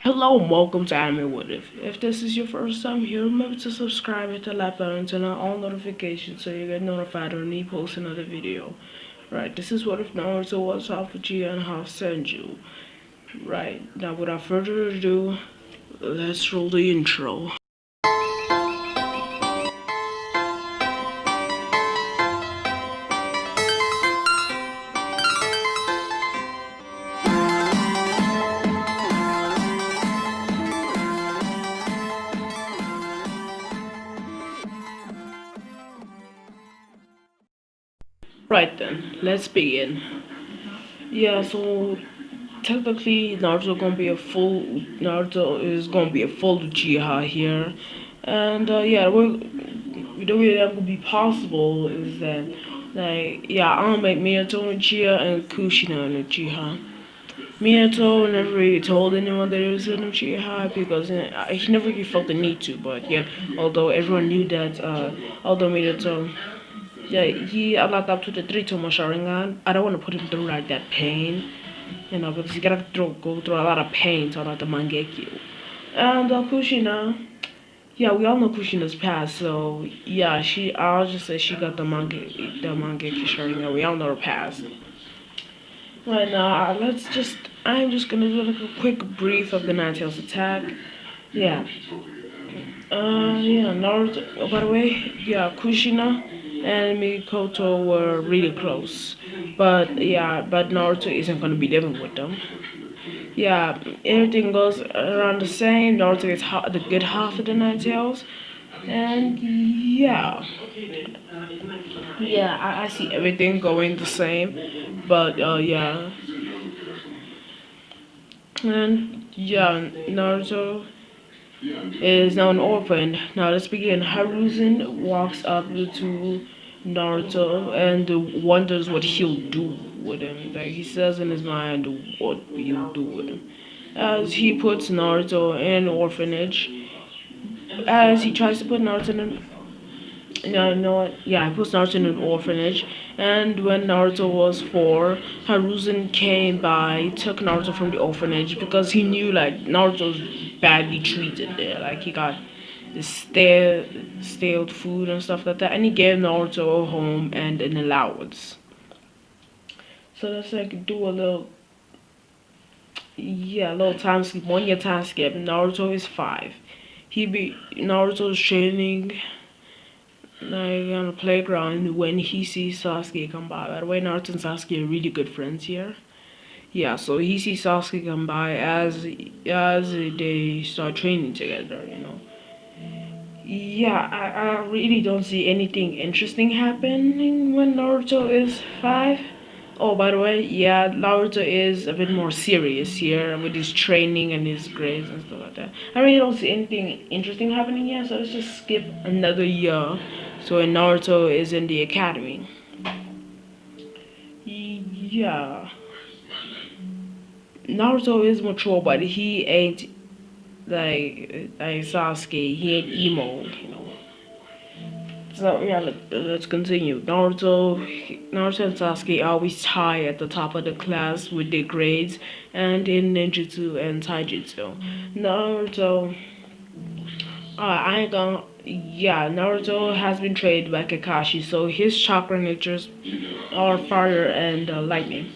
Hello and welcome to Anime What If this is your first time here, remember to subscribe, hit the like button, turn on all notifications so you get notified when we post another video. Right, this is What If Naruto was half Uchiha and half Senju. Right, now without further ado, let's roll the intro. Right then, let's begin. Yeah, so technically Naruto is gonna be a full Uchiha here, and yeah, the way that would be possible is that I'll make Minato an Uchiha and Kushina an Uchiha. Minato never really told anyone that he was an Uchiha because he never really felt the need to. But yeah, although everyone knew that, although Minato, yeah, he unlocked up to the three Toma Sharingan. I don't want to put him through like that pain, because you gotta go through a lot of pain to unlock the Mangekyo. And Kushina, yeah, we all know Kushina's past, so yeah, I'll just say she got the Mangekyo Sharingan. We all know her past. Right now, I'm just gonna do like a quick brief of the Ninetales attack. Yeah. Yeah, Naruto, oh, by the way, yeah, Kushina and Mikoto were really close. But Naruto isn't gonna be living with them. Yeah, everything goes around the same. Naruto gets the good half of the Ninetales. And yeah, I see everything going the same. But yeah. And yeah, Naruto is now an orphan. Now let's begin. Hiruzen walks up to Naruto and wonders what he'll do with him. Like he says in his mind what he'll do with him. As he puts Naruto in an orphanage, as he tries to put Naruto in no, yeah, he puts Naruto in an orphanage. And when Naruto was 4, Hiruzen came by, took Naruto from the orphanage because he knew like Naruto's badly treated there. Like he got the stale food and stuff like that, and he gave Naruto a home and an allowance. So let's like do a little time skip, 1 year time skip. Naruto is 5. Naruto's training like on the playground when he sees Sasuke come by. By the way, Naruto and Sasuke are really good friends here. Yeah, so he sees Sasuke come by as they start training together. Yeah, I really don't see anything interesting happening when Naruto is 5. Oh, by the way, yeah, Naruto is a bit more serious here with his training and his grades and stuff like that. I really don't see anything interesting happening here, so let's just skip another year. So when Naruto is in the academy. Yeah. Naruto is mature, but he ain't like Sasuke. He ain't emo. So yeah, let's continue. Naruto and Sasuke always tie at the top of the class with their grades, and in ninjutsu and taijutsu. Naruto, I ain't gonna. Yeah, Naruto has been trained by Kakashi, so his chakra natures are fire and lightning.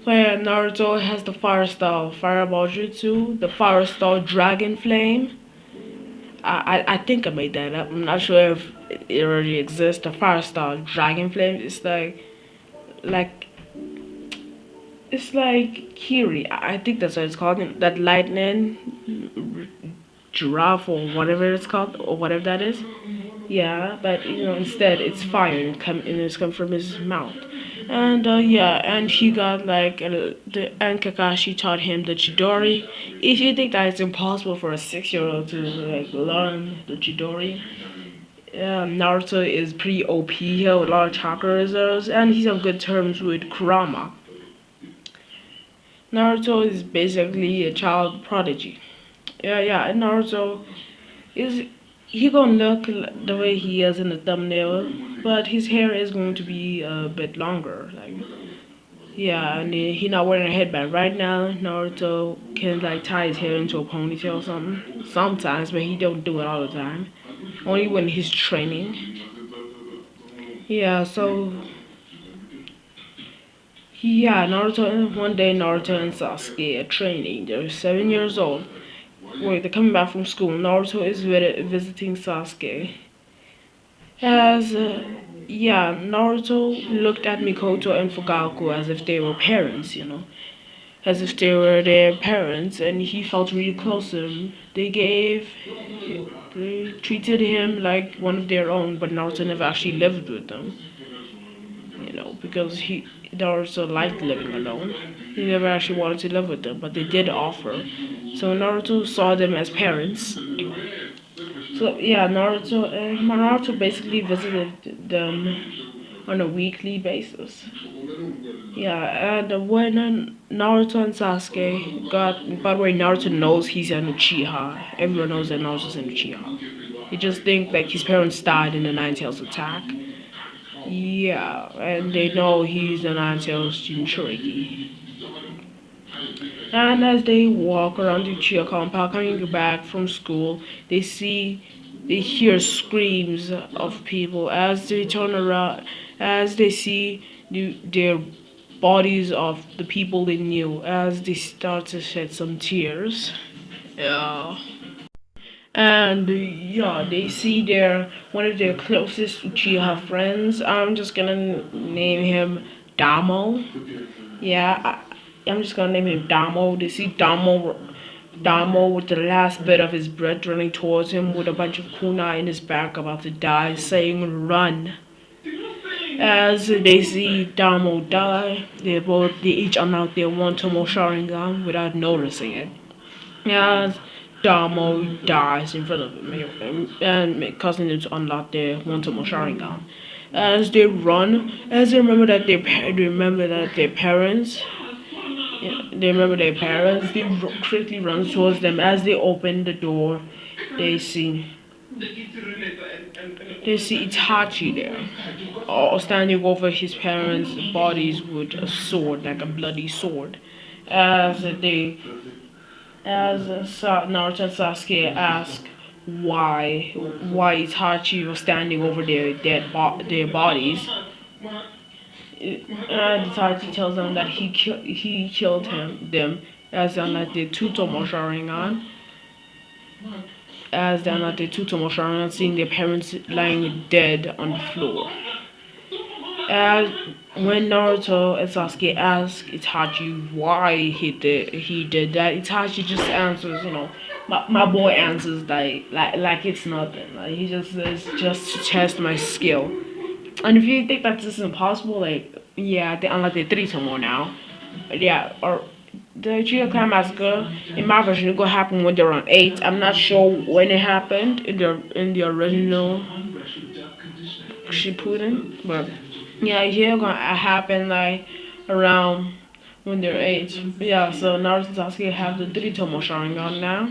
Where Naruto has the fire style Fireball Jutsu, the fire style Dragon Flame. I think I made that up. I'm not sure if it already exists. The fire style Dragon Flame is like it's like Kiri. I think that's what it's called. That lightning giraffe or whatever it's called or whatever that is. Yeah, but instead it's fire and it's come from his mouth. And yeah, and he got and Kakashi taught him the Chidori. If you think that it's impossible for a 6-year-old to like learn the Chidori, Naruto is pretty OP. He has a lot of chakra reserves, and he's on good terms with Kurama. Naruto is basically a child prodigy. Yeah, and Naruto is he gonna look the way he is in the thumbnail, but his hair is going to be a bit longer. Like Yeah, and he not wearing a headband right now. Naruto can like tie his hair into a ponytail or something sometimes, but he don't do it all the time. Only when he's training. Yeah, so yeah, Naruto. One day, Naruto and Sasuke are training. They're 7 years old. Wait, they're coming back from school. Naruto is visiting Sasuke. As yeah, Naruto looked at Mikoto and Fugaku as if they were parents, as if they were their parents, and he felt really close to them. They treated him like one of their own, but Naruto never actually lived with them, because Naruto liked living alone. He never actually wanted to live with them, but they did offer. So Naruto saw them as parents. So yeah, Naruto basically visited them on a weekly basis. Yeah, and when Naruto and Sasuke got, by the way, Naruto knows he's an Uchiha. Everyone knows that Naruto's an Uchiha. He just think like his parents died in the Nine Tails attack. Yeah, and they know he's the Nine Tails Jinchuriki. And as they walk around the Uchiha compound, coming back from school, they hear screams of people as they turn around, as they see their bodies of the people they knew, as they start to shed some tears. Yeah. And yeah, they see their one of their closest Uchiha friends. I'm just gonna name him Damo. Yeah, I'm just gonna name him Damo. They see Damo with the last bit of his breath running towards him with a bunch of kunai in his back about to die, saying run. As they see Damo die, they each unlock their one Tomo Sharingan without noticing it. As Damo dies in front of him and causing them to unlock their one Tomo Sharingan. As they run, as they remember that their parents, they remember their parents. They quickly run towards them. As they open the door, they see they see Itachi there, standing over his parents' bodies with a sword, like a bloody sword. As they, Naruto and Sasuke ask why Itachi was standing over their bodies, and Itachi tells them that he killed them as they unlocked the Tutomo Sharingan, as they unlocked the Tutomo Sharingan, seeing their parents lying dead on the floor. As when Naruto and Sasuke ask Itachi why he did that, Itachi just answers, my boy answers like it's nothing. Like he just says just to test my skill. And if you think that this is impossible, like yeah, they unlock the three more now. Yeah, or the Trio Clan Massacre in my version it gonna happen when they're on 8. I'm not sure when it happened in the original Shippuden, but yeah, here gonna happen like around when they're 8. But yeah, so Naruto and Sasuke have the three Tomo Sharingan now,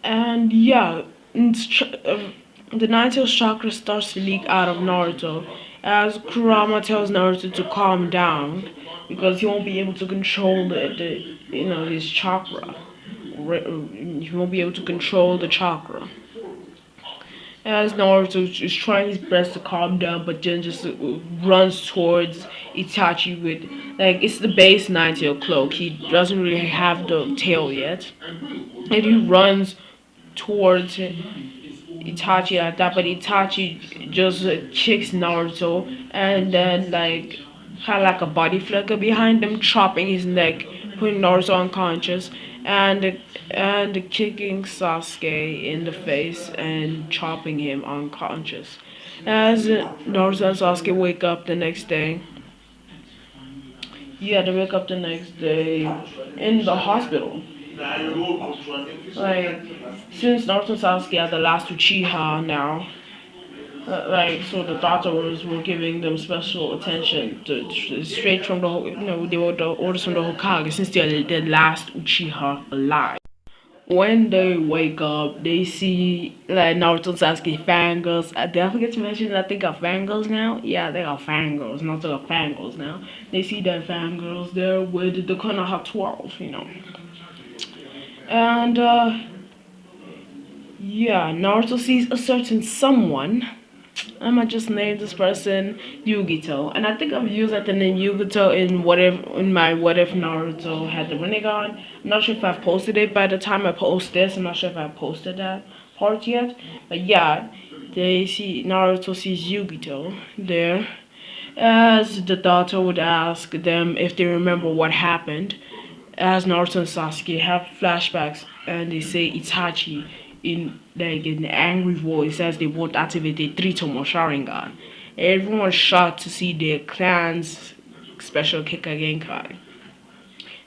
and yeah, the Nine Tails chakra starts to leak out of Naruto as Kurama tells Naruto to calm down because he won't be able to control his chakra. He won't be able to control the chakra. As Naruto is trying his best to calm down, but then just runs towards Itachi with it's the base Nine Tail cloak. He doesn't really have the tail yet, and he runs towards Itachi like that, but Itachi just kicks Naruto and then kind of like a body flicker behind him, chopping his neck, putting Naruto unconscious, and kicking Sasuke in the face and chopping him unconscious. As Naruto and Sasuke wake up the next day, yeah, they wake up the next day in the hospital. Like, since Naruto and Sasuke are the last Uchiha now, so the doctors were giving them special attention straight from they were the orders from the Hokage since they're the last Uchiha alive. When they wake up, they see like Naruto and Sasuke fangirls. Did I forget to mention that they got fangirls now? Yeah, they got fangirls. Not they got fangirls now. They see that fangirls there with the Konoha 12, And yeah, Naruto sees a certain someone. I might just name this person Yugito, and I think I've used that the name Yugito in my what if Naruto had the Rinnegan. I'm not sure if I've posted it by the time I post this. I'm not sure if I posted that part yet, but yeah, they see Naruto sees Yugito there, as the daughter would ask them if they remember what happened, as Naruto and Sasuke have flashbacks and they say Itachi in like an angry voice as they won't activate the Tritomo Sharingan. Everyone's shocked to see their clan's special Kikagenkai.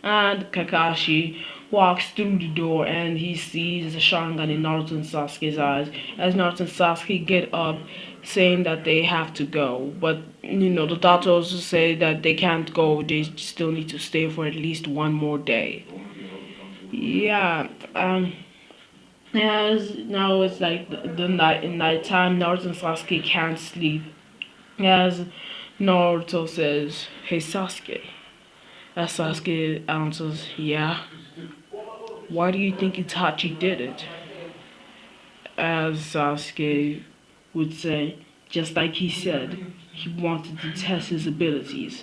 And Kakashi walks through the door and he sees the Sharingan in Naruto and Sasuke's eyes as Naruto and Sasuke get up saying that they have to go. But the doctor also say that they can't go, they still need to stay for at least one more day. Yeah, as now it's like the night in nighttime, Naruto and Sasuke can't sleep. As Naruto says, "Hey Sasuke." As Sasuke answers, "Yeah." Why do you think Itachi did it? As Sasuke would say, just like he said, he wanted to test his abilities.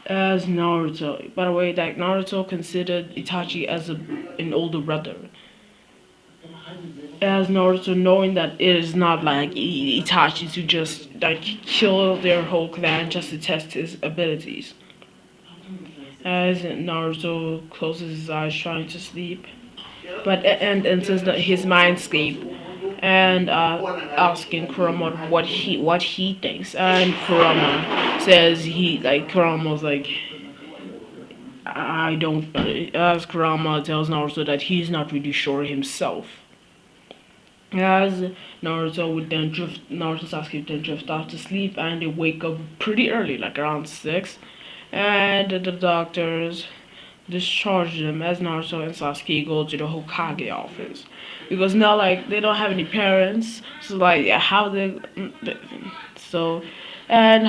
As Naruto, by the way, that Naruto considered Itachi as an older brother. As Naruto, knowing that it is not like Itachi to just like kill their whole clan just to test his abilities. As Naruto closes his eyes trying to sleep, but and enters his mindscape and asking Kurama what he thinks, and Kurama says Kurama's like I don't. As Kurama tells Naruto that he's not really sure himself. As Naruto Sasuke would then drift off to sleep, and they wake up pretty early, like around 6, and the doctors discharge them as Naruto and Sasuke go to the Hokage office because now like they don't have any parents, so like how they so and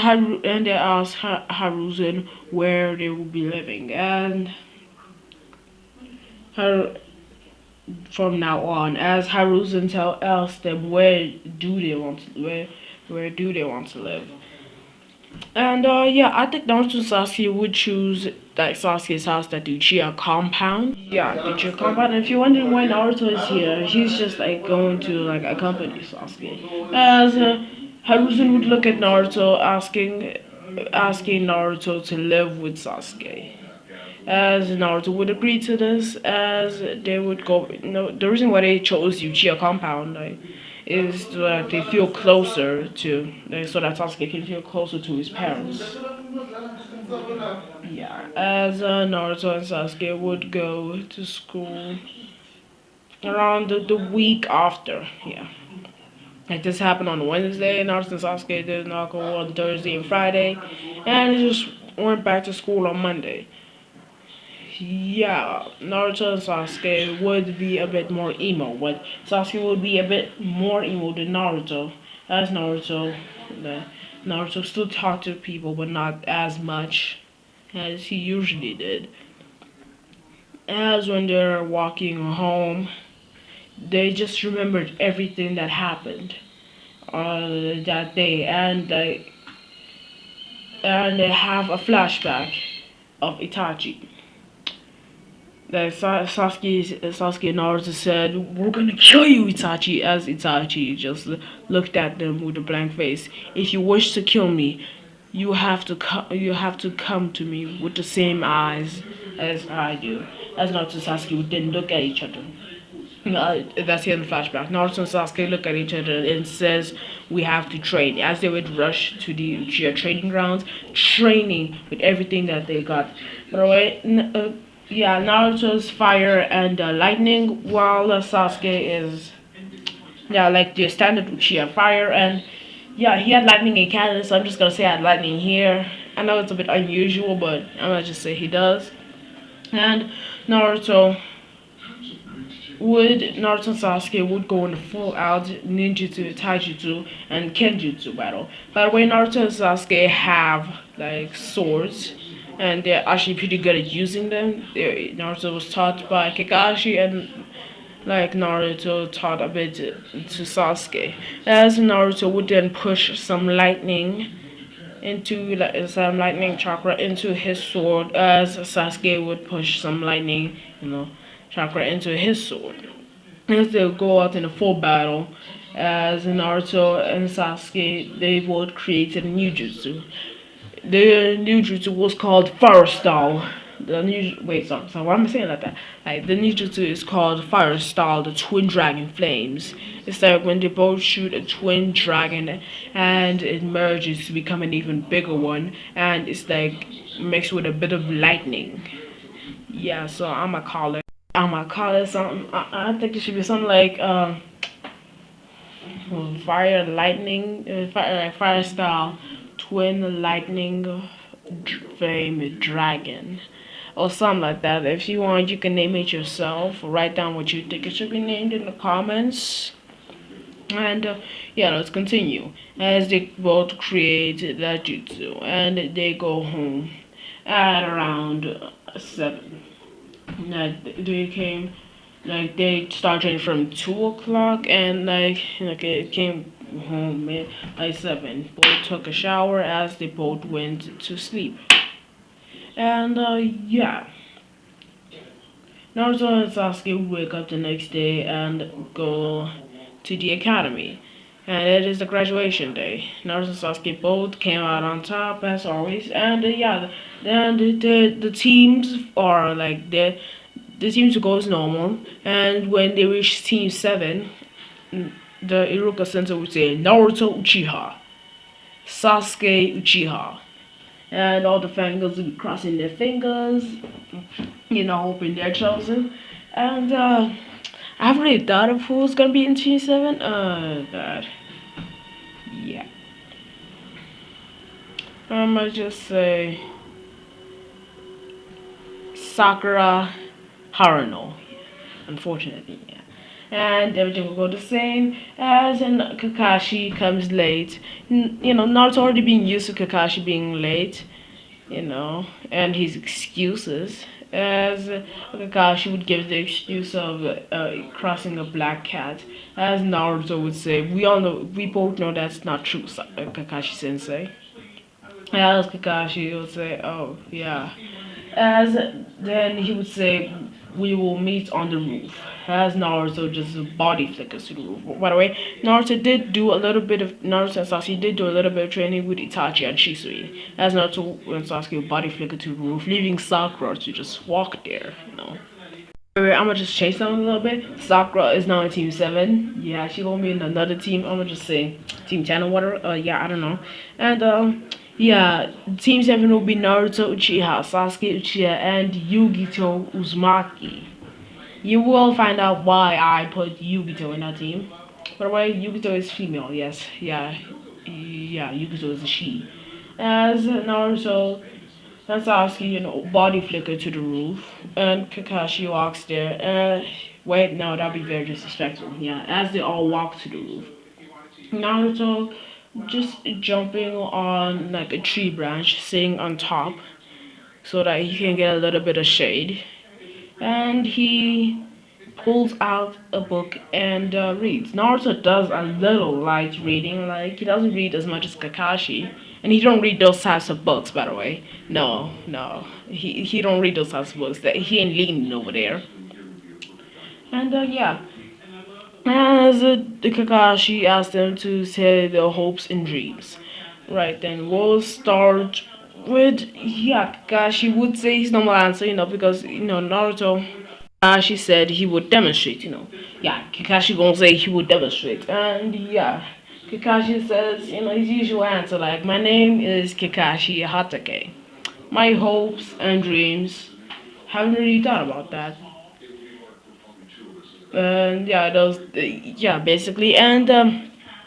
they ask Haruzen where they will be living, and Har from now on, as Haruzen tells them where do they want to live. And yeah, I think Naruto and Sasuke would choose like Sasuke's house, that Uchiha compound. Yeah, the Uchiha compound. And if you're wondering why Naruto is here, he's just like going to like accompany Sasuke. As Haruzen would look at Naruto, asking Naruto to live with Sasuke. As Naruto would agree to this, as they would go. The reason why they chose Uchiha compound, like, is that they feel closer to, so that Sasuke can feel closer to his parents. Yeah, as Naruto and Sasuke would go to school around the week after. Yeah. Like this happened on Wednesday, Naruto and Sasuke did not go on Thursday and Friday, and they just went back to school on Monday. Yeah, Naruto and Sasuke would be a bit more emo, but Sasuke would be a bit more emo than Naruto. As Naruto still talked to people, but not as much as he usually did. As when they're walking home, they just remembered everything that happened that day, and they have a flashback of Itachi. That Sasuke and Naruto said, "We're gonna kill you, Itachi." As Itachi just looked at them with a blank face. "If you wish to kill me, you have to come to me with the same eyes as I do." As Naruto and Sasuke didn't look at each other. That's here in the flashback. Naruto and Sasuke look at each other and says, "We have to train." As they would rush to the Uchiha training grounds, training with everything that they got. By the way, yeah, Naruto's fire and lightning, while Sasuke is yeah like the standard Uchiha fire, and yeah, he had lightning in Canada, so I'm just gonna say I had lightning here. I know it's a bit unusual, but I'm gonna just say he does. And Naruto would Naruto and Sasuke would go in a full out ninjutsu, taijutsu, and kenjutsu battle. By the way, Naruto and Sasuke have like swords, and they're actually pretty good at using them. Naruto was taught by Kakashi, and like Naruto taught a bit to Sasuke. As Naruto would then push some lightning into like, some lightning chakra into his sword, as Sasuke would push some lightning, chakra into his sword. As they go out in a full battle, as Naruto and Sasuke, they both created a new jutsu. The new jutsu was called Fire Style. The new sorry, why am I saying like that? Like the new jutsu is called Fire Style, the Twin Dragon Flames. It's like when they both shoot a twin dragon, and it merges to become an even bigger one, and it's like mixed with a bit of lightning. Yeah, so I'm gonna call it something. I think it should be something like fire lightning, fire style, twin lightning flame dragon, or something like that. If you want, you can name it yourself. Write down what you think it should be named in the comments. And yeah, let's continue. As they both create that jutsu, and they go home at around 7. Like they came, like they started from 2 o'clock, and like it came home at like 7. Both took a shower as they both went to sleep. And yeah, Naruto and Sasuke would wake up the next day and go to the academy. And it is the graduation day. Naruto and Sasuke both came out on top as always. And yeah, then the teams are like the teams go as normal. And when they reach Team 7, the Iruka Center would say Naruto Uchiha, Sasuke Uchiha. And all the fangirls would be crossing their fingers, hoping they're chosen. And I haven't really thought of who's gonna be in Team 7. God. Yeah. I'm gonna just say Sakura Haruno. Unfortunately, yeah. And everything will go the same as in Kakashi comes late. Naruto already being used to Kakashi being late, and his excuses. As Kakashi would give the excuse of crossing a black cat, as Naruto would say, we both know that's not true, Kakashi Sensei. As Kakashi would say, oh yeah. As then he would say, we will meet on the roof. As Naruto just body flickers to the roof. By the way, Naruto and Sasuke did do a little bit of training with Itachi and Shisui. As Naruto and Sasuke body flicker to the roof, leaving Sakura to just walk there. Wait, I'm gonna just change something a little bit. Sakura is now in Team 7. Yeah, she gonna be in another team. I'm gonna just say Team 10 or whatever. Yeah, I don't know. And yeah, Team 7 will be Naruto Uchiha, Sasuke Uchiha, and Yugito Uzumaki. You will find out why I put Yugito in that team. By the way, Yugito is female, yes. Yeah, Yugito is a she. As Naruto and Sasuke, body flicker to the roof, and Kakashi walks there. Wait, no, that'd be very disrespectful. Yeah, as they all walk to the roof. Naruto just jumping on like a tree branch, sitting on top, so that he can get a little bit of shade. And he pulls out a book and reads. Naruto does a little light reading, like he doesn't read as much as Kakashi, and he don't read those types of books. By the way, no, he don't read those types of books. That he ain't leaning over there. And yeah, as the Kakashi asked them to say their hopes and dreams. Right then, we'll start with yeah. Kakashi would say his normal answer, because Naruto. Kakashi said he would demonstrate. Yeah, Kakashi gonna say he would demonstrate, and yeah, Kakashi says his usual answer like, "My name is Kakashi Hatake. My hopes and dreams." Haven't really thought about that. And yeah, those yeah, basically, and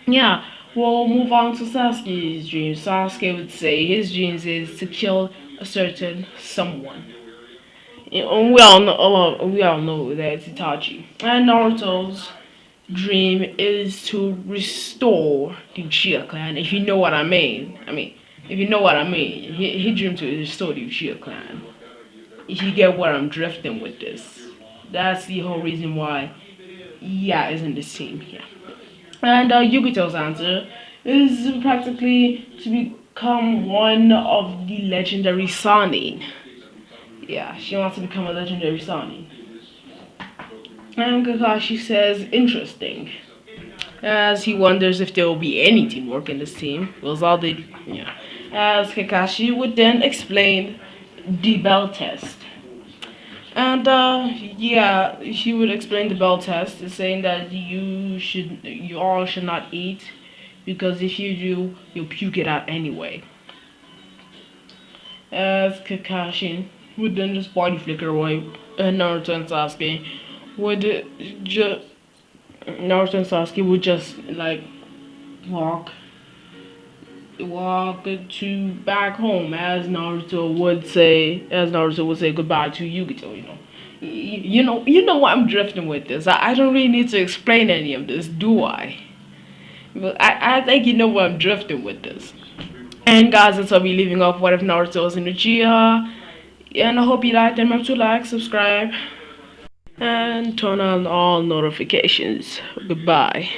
yeah, we'll move on to Sasuke's dreams. Sasuke would say his dreams is to kill a certain someone. we all know that it's Itachi. And Naruto's dream is to restore the Uchiha clan. If you know what I mean. If you know what I mean, he dreamed to restore the Uchiha clan. If you get where I'm drifting with this, that's the whole reason why yeah is in this team here. And Yugito's answer is practically to become one of the legendary Sanin. Yeah, she wants to become a legendary Sanin. And Kakashi says, interesting. As he wonders if there will be any teamwork in this team. Was all the yeah. As Kakashi would then explain the bell test. And yeah, she would explain the bell test, saying that you all should not eat, because if you do, you'll puke it out anyway. As Kakashi would then just body flicker away, and Naruto and Sasuke would just Naruto and Sasuke would just like walk walk to back home, as Naruto would say goodbye to Yugito. You know why I'm drifting with this. I don't really need to explain any of this, do I? But I think you know where I'm drifting with this. And guys, that's how we leaving off. What if Naruto was in Uchiha? And I hope you liked. Remember to like, subscribe, and turn on all notifications. Goodbye.